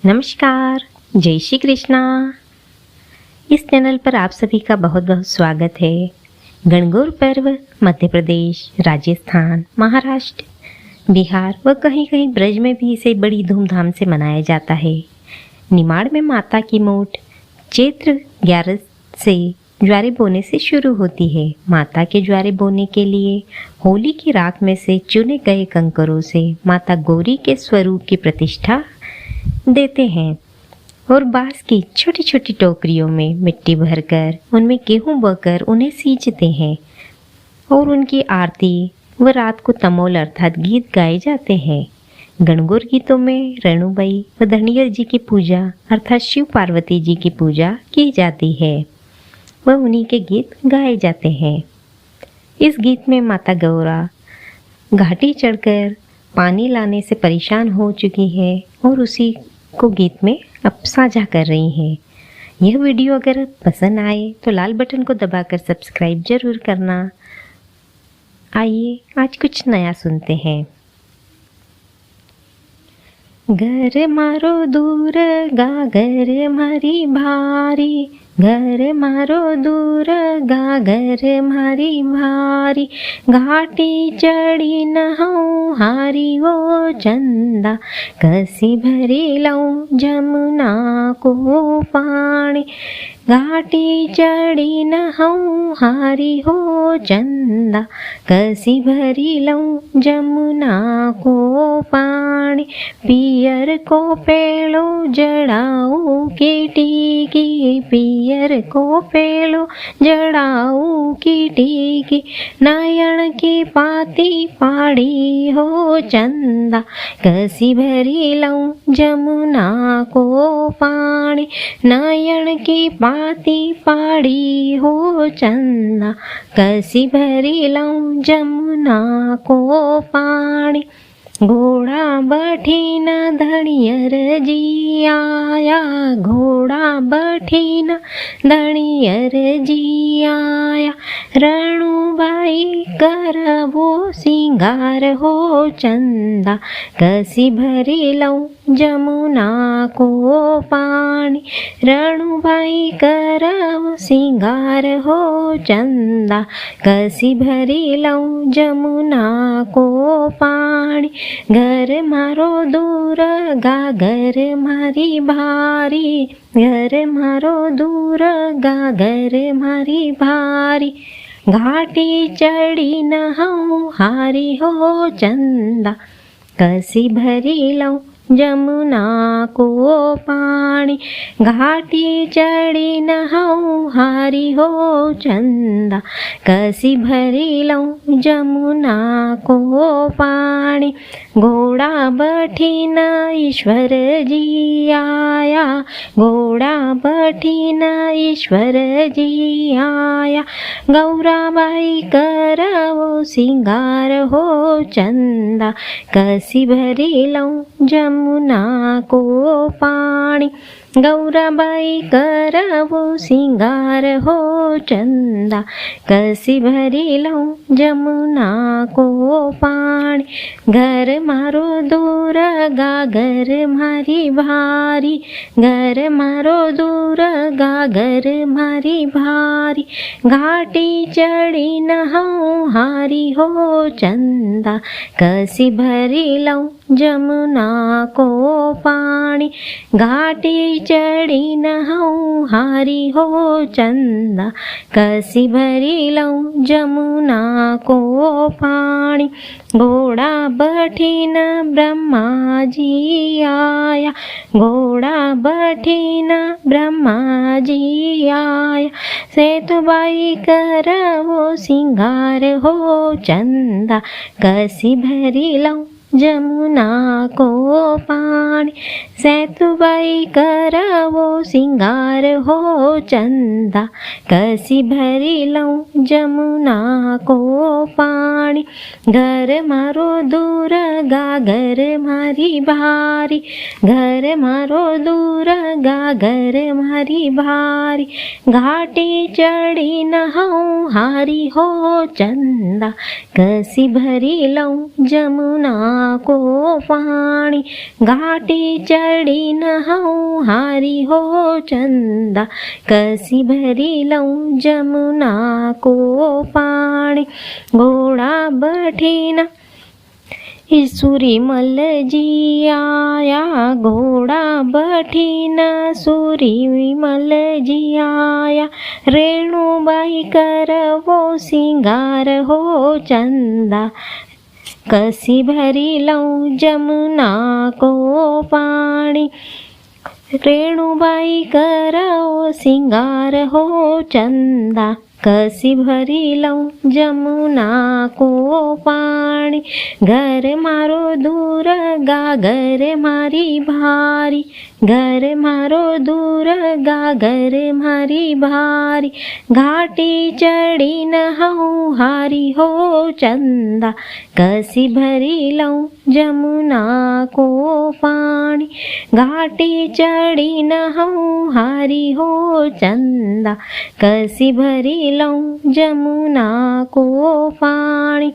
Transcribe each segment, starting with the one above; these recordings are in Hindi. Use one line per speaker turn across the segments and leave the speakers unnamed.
नमस्कार, जय श्री कृष्णा। इस चैनल पर आप सभी का बहुत बहुत स्वागत है। गणगौर पर्व मध्य प्रदेश, राजस्थान, महाराष्ट्र, बिहार व कहीं कहीं ब्रज में भी इसे बड़ी धूमधाम से मनाया जाता है। निमाड़ में माता की मोट चैत्र 11 से ज्वारे बोने से शुरू होती है। माता के ज्वारे बोने के लिए होली की रात में से चुने गए कंकरों से माता गौरी के स्वरूप की प्रतिष्ठा देते हैं और बांस की छोटी छोटी टोकरियों में मिट्टी भरकर उनमें गेहूं बोकर उन्हें सींचते हैं और उनकी आरती व रात को तमोल अर्थात गीत गाए जाते हैं। गणगौर गीतों में रेणुबाई व धनियर जी की पूजा अर्थात शिव पार्वती जी की पूजा की जाती है व उन्हीं के गीत गाए जाते हैं। इस गीत में माता गौरा घाटी चढ़कर पानी लाने से परेशान हो चुकी है और उसी को गीत में अब साझा कर रही हैं। यह वीडियो अगर पसंद आए तो लाल बटन को दबाकर सब्सक्राइब जरूर करना। आइए आज कुछ नया सुनते हैं। घर मारो दूर गा घर मारी भारी, घर मारो दूर गा घर मारी भारी, घाटी चढ़ी न हूँ हारी वो चंदा, कसी भरी लऊं जमुना को पानी, घाटी चढ़ी न हूँ हारी हो चंदा, कसी भरी लऊं जमुना को पानी, पियर को पेलो जड़ाऊ की टीकी, पियर को पेलो जड़ाऊ की टीकी, नयन की पाती पाड़ी हो चंदा, कसी भरी लऊं जमुना को पानी, नयन की पाती पाड़ी हो चंदा, कसी भरी लऊं जमुना को पानी, घोड़ा बैठी न धनियर जी आया, घोड़ा बैठी न धनियर जी आया, रणुबाई करवो सिंगार हो चंदा, कसी भरी लऊं जमुना को पानी, रणुबाई करवो सिंगार हो चंदा, कसी भरी लऊं जमुना को पानी, घर मारो दूर गा घर मारी भारी, घर मारो दूर गा घर मारी भारी, घाटी चढ़ी न हूँ हारी हो चंदा, कसी भरी लऊं जमुना को पानी, घाटी चढ़ी न हूँ हारी हो चंदा, कसी भरी लऊं जमुना को पानी, घोड़ा बैठी न ईश्वर जी आया, घोड़ा बैठी न ईश्वर जी आया, गौराबाई करवो सिंगार हो चंदा, कसी भरी लऊं जमुना को पानी, गौराबाई करवो सिंगार हो चंदा, कसी भरी लऊं जमुना को पानी, घर मारो दूर गा घर मारी भारी, घर मारो दूर गा घर मारी भारी, घाटी चढ़ी न हूँ हारी हो चंदा, कसी भरी लऊं जमुना को पानी, घाटी चढ़ी न हूँ हारी हो चंदा, कसी भरी लऊं जमुना को पानी, घोड़ा बैठी न ब्रह्मा जी आया, घोड़ा बैठी न ब्रह्मा जी आया, सेतुबाई करवो सिंगार हो चंदा, कसी भरी लऊं जमुना को पानी, सेतुबाई करवो सिंगार हो चंदा, कसी भरी लऊं जमुना को पानी, घर मारो दूर गा घर मारी भारी, घर मारो दूर गा घर मारी भारी, घाटी चढ़ी न हूँ हारी हो चंदा, कसी भरी लऊं जमुना को पाणी, घाटी चढ़ी नहाऊं हारी हो चंदा, कसी भरी लऊं जमुना को पाणी। घोड़ा बैठीना सूरी मल जी आया, घोड़ा बैठीना सूरी मल जी आया, रेणुबाई करवो सिंगार हो चंदा, कसी भरी लऊं जमुना को पाणी। रेणुबाई करो सिंगार हो चंदा, कसी भरी लऊं जमुना को पाणी। घर मारो दूर गागर मारी भारी, घर मारो दूर गागर मारी भारी, घाटी चढ़ी नहाऊं हारी हो चंदा, कसी भरी लऊं जमुना को पाणी। घाटी चढ़ी नहाऊं हारी हो चंदा, कसी भरी लऊं जमुना को पाणी।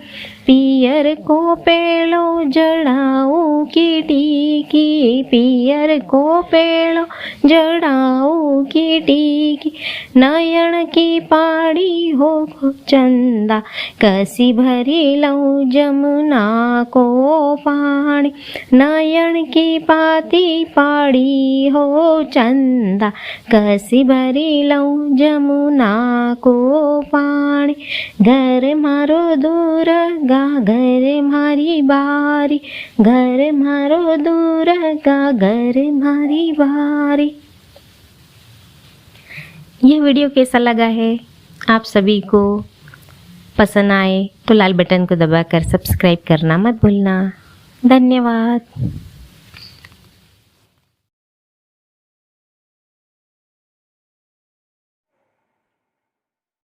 पियर को पेड़ो जड़ाऊं की टीकी, पियर को पेड़ो जड़ाऊं की टीकी, नयन की पाड़ी हो चंदा, कसी भरी लऊं जमुना को पाणी। नयन की पाती पाड़ी हो चंदा, कसी भरी लऊं जमुना को पाणी। घर मारो दूर गागर मारी बारी, घर मारो दूर गागर मारी बारी। यह वीडियो कैसा लगा है आप सभी को पसंद आए तो लाल बटन को दबाकर सब्सक्राइब करना मत भूलना। धन्यवाद।